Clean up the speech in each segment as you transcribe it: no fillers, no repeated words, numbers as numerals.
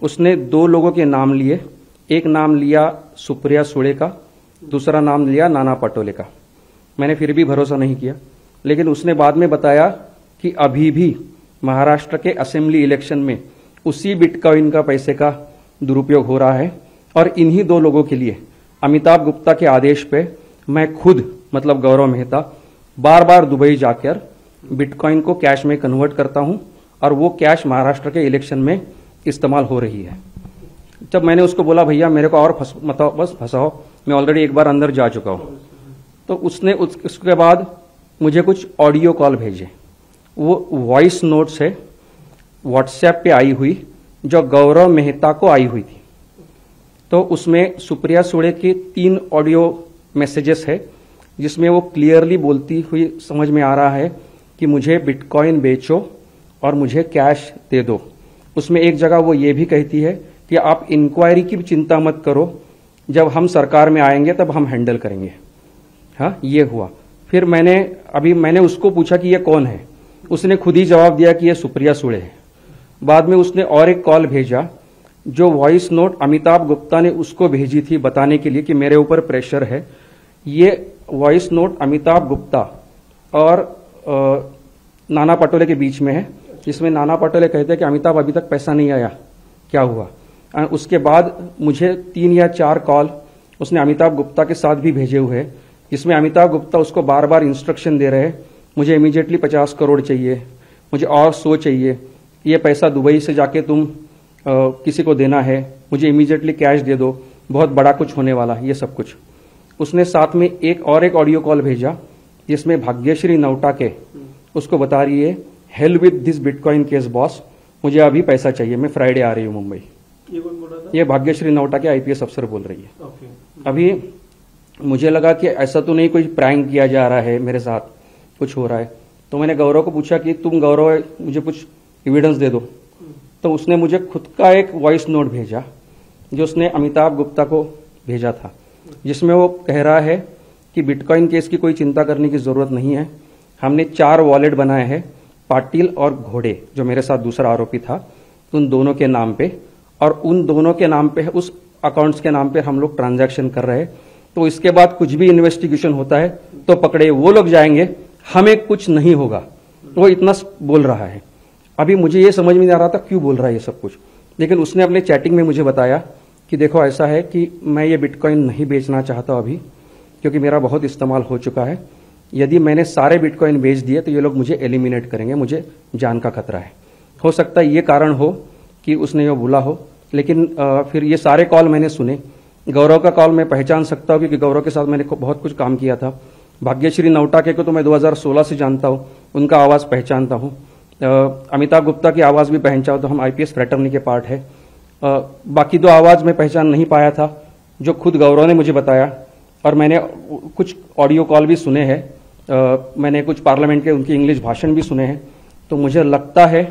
उसने 2 लोगों के नाम लिए। एक नाम लिया सुप्रिया सुळे का, दूसरा नाम लिया नाना पटोले का। मैंने फिर भी भरोसा नहीं किया, लेकिन उसने बाद में बताया कि अभी भी महाराष्ट्र के असेंबली इलेक्शन में उसी बिटकॉइन का पैसे का दुरुपयोग हो रहा है। और इन्हीं 2 लोगों के लिए अमिताभ गुप्ता के आदेश पे मैं खुद मतलब गौरव मेहता बार बार दुबई जाकर बिटकॉइन को कैश में कन्वर्ट करता हूं और वो कैश महाराष्ट्र के इलेक्शन में इस्तेमाल हो रही है। जब मैंने उसको बोला भैया मेरे को और बस फंसाओ, मैं ऑलरेडी एक बार अंदर जा चुका हूं, तो उसने उसके बाद मुझे कुछ ऑडियो कॉल भेजे। वो वॉइस नोट्स है व्हाट्सएप पे आई हुई जो गौरव मेहता को आई हुई थी। तो उसमें सुप्रिया सुळे की 3 ऑडियो मैसेजेस है जिसमें वो क्लियरली बोलती हुई समझ में आ रहा है कि मुझे बिटकॉइन बेचो और मुझे कैश दे दो। उसमें एक जगह वो ये भी कहती है कि आप इंक्वायरी की चिंता मत करो, जब हम सरकार में आएंगे तब हम हैंडल करेंगे। हाँ, ये हुआ। फिर मैंने उसको पूछा कि ये कौन है, उसने खुद ही जवाब दिया कि ये सुप्रिया सुळे है। बाद में उसने और एक कॉल भेजा जो वॉइस नोट अमिताभ गुप्ता ने उसको भेजी थी बताने के लिए कि मेरे ऊपर प्रेशर है। ये वॉइस नोट अमिताभ गुप्ता और नाना पटोले के बीच में है, जिसमें नाना पटोले कहते हैं कि अमिताभ अभी तक पैसा नहीं आया, क्या हुआ। उसके बाद मुझे 3 या 4 कॉल उसने अमिताभ गुप्ता के साथ भी भेजे हुए हैं, जिसमें अमिताभ गुप्ता उसको बार बार इंस्ट्रक्शन दे रहे हैं, मुझे इमीडिएटली 50 करोड़ चाहिए, मुझे और 100 चाहिए, ये पैसा दुबई से जाके तुम किसी को देना है, मुझे इमीडिएटली कैश दे दो, बहुत बड़ा कुछ होने वाला है, ये सब कुछ। उसने साथ में एक ऑडियो कॉल भेजा जिसमें भाग्यश्री नवटाके उसको बता रही है, hell with this bitcoin case boss, मुझे अभी पैसा चाहिए, मैं फ्राइडे आ रही हूँ मुंबई। ये कौन बोल रहा था? ये भाग्यश्री नवटाके आईपीएस अफसर बोल रही है। ओके। अभी मुझे लगा कि ऐसा तो नहीं कोई प्रैंक किया जा रहा है, मेरे साथ कुछ हो रहा है। तो मैंने गौरव को पूछा कि तुम गौरव मुझे कुछ एविडेंस दे दो। तो उसने मुझे खुद का एक वॉइस नोट भेजा जो उसने अमिताभ गुप्ता को भेजा था, जिसमें वो कह रहा है कि बिटकॉइन केस की कोई चिंता करने की जरूरत नहीं है, हमने 4 वॉलेट बनाए हैं, पाटिल और घोड़े जो मेरे साथ दूसरा आरोपी था, उन दोनों के नाम पे, और उन दोनों के नाम पे उस अकाउंट्स के नाम पे हम लोग ट्रांजैक्शन कर रहे हैं। तो इसके बाद कुछ भी इन्वेस्टिगेशन होता है तो पकड़े वो लोग जाएंगे, हमें कुछ नहीं होगा। वो इतना बोल रहा है। अभी मुझे ये समझ में नहीं आ रहा था क्यों बोल रहा है ये सब कुछ, लेकिन उसने अपने चैटिंग में मुझे बताया कि देखो ऐसा है कि मैं ये बिटकॉइन नहीं बेचना चाहता अभी, क्योंकि मेरा बहुत इस्तेमाल हो चुका है। यदि मैंने सारे बिटकॉइन बेच दिए तो ये लोग मुझे एलिमिनेट करेंगे, मुझे जान का खतरा है। हो सकता है ये कारण हो कि उसने ये बोला हो, लेकिन फिर ये सारे कॉल मैंने सुने। गौरव का कॉल मैं पहचान सकता हूँ क्योंकि गौरव के साथ मैंने बहुत कुछ काम किया था। भाग्यश्री नवटाके को तो मैं 2016 से जानता हूँ, उनका आवाज़ पहचानता हूँ। अमिताभ गुप्ता की आवाज़ भी पहचान, तो हम आईपीएस फ्रेटर्नी के पार्ट है। बाकी 2 आवाज़ में पहचान नहीं पाया था जो खुद गौरव ने मुझे बताया, और मैंने कुछ ऑडियो कॉल भी सुने हैं, मैंने कुछ पार्लियामेंट के उनकी इंग्लिश भाषण भी सुने हैं। तो मुझे लगता है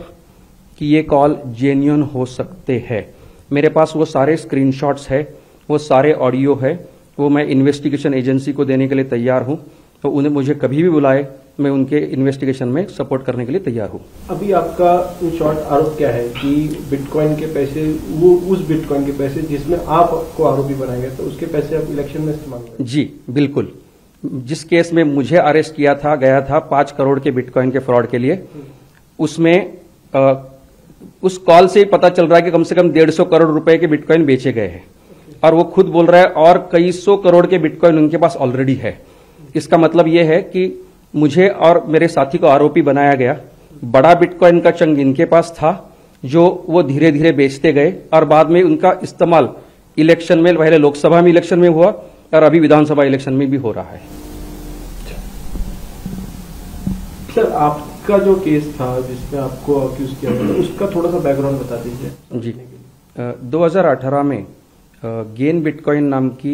कि ये कॉल जेन्युइन हो सकते हैं। मेरे पास वो सारे स्क्रीनशॉट्स है, वो सारे ऑडियो है, वो मैं इन्वेस्टिगेशन एजेंसी को देने के लिए तैयार हूं। तो उन्हें मुझे कभी भी बुलाए, मैं उनके इन्वेस्टिगेशन में सपोर्ट करने के लिए तैयार हूं। अभी आपका इन शॉर्ट आरोप क्या है कि बिटकॉइन के पैसे, वो उस बिटकॉइन के पैसे जिसमें आपको आरोपी बनाया गया, तो उसके पैसे आप इलेक्शन में इस्तेमाल करें? जी बिल्कुल। जिस केस में मुझे अरेस्ट किया था गया था 5 करोड़ के बिटकॉइन के फ्रॉड के लिए, उसमें उस कॉल से ही पता चल रहा है कि कम से कम 150 करोड़ रुपए के बिटकॉइन बेचे गए हैं, और वो खुद बोल रहा है और कई 100 करोड़ के बिटकॉइन उनके पास ऑलरेडी है। इसका मतलब ये है कि मुझे और मेरे साथी को आरोपी बनाया गया। बड़ा बिटकॉइन का चंग इनके पास था जो वो धीरे धीरे बेचते गए, और बाद में उनका इस्तेमाल इलेक्शन में, पहले लोकसभा में इलेक्शन में हुआ और अभी विधानसभा इलेक्शन में भी हो रहा है। सर, आपका जो केस था जिसमें आपको अक्यूज किया गया, उसका थोड़ा सा बैकग्राउंड बता दीजिए। जी, 2018 में गेन बिटकॉइन नाम की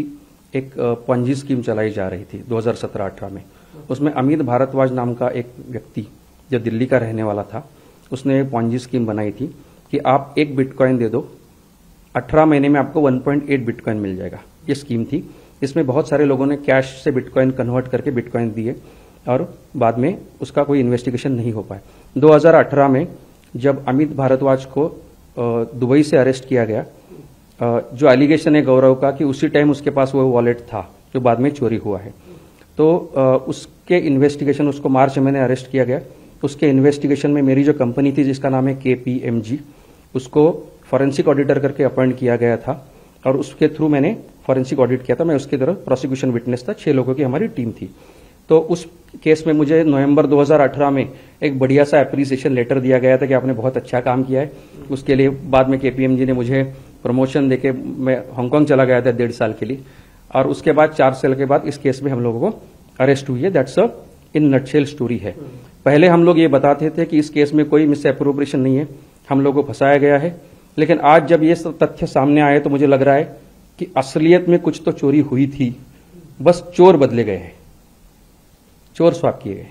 एक पंजी स्कीम चलाई जा रही थी 2017-18 में। उसमें अमित भारद्वाज नाम का एक व्यक्ति जो दिल्ली का रहने वाला था, उसने पंजी स्कीम बनाई थी कि आप 1 बिटकॉइन दे दो, 18 महीने में आपको 1.8 बिटकॉइन मिल जाएगा। ये स्कीम थी। इसमें बहुत सारे लोगों ने कैश से बिटकॉइन कन्वर्ट करके बिटकॉइन दिए, और बाद में उसका कोई इन्वेस्टिगेशन नहीं हो पाया। 2018 में जब अमित भारद्वाज को दुबई से अरेस्ट किया गया। जो एलिगेशन है गौरव का कि उसी टाइम उसके पास वो वॉलेट था जो बाद में चोरी हुआ है। तो उसके इन्वेस्टिगेशन, उसको मार्च में मैंने अरेस्ट किया गया। उसके इन्वेस्टिगेशन में मेरी जो कंपनी थी जिसका नाम है KPMG, उसको फॉरेंसिक ऑडिटर करके अपॉइंट किया गया था और उसके थ्रू मैंने फॉरेंसिक ऑडिट किया था। मैं उसकी तरफ प्रोसिक्यूशन विटनेस था, 6 लोगों की हमारी टीम थी। तो उस केस में मुझे नवंबर 2018 में एक बढ़िया सा एप्रिसिएशन लेटर दिया गया था कि आपने बहुत अच्छा काम किया है। उसके लिए बाद में KPMG ने मुझे प्रमोशन देके मैं हांगकांग चला गया था 1.5 साल के लिए, और उसके बाद 4 साल के बाद इस केस में हम लोगों को अरेस्ट हुई है। That's a in nutshell story है। पहले हम लोग ये बताते थे कि इस केस में कोई मिस एप्रोप्रिएशन नहीं है, हम लोगों को फंसाया गया है, लेकिन आज जब ये सब तथ्य सामने आए तो मुझे लग रहा है कि असलियत में कुछ तो चोरी हुई थी, बस चोर बदले गए हैं, चोर स्वैप किए गए।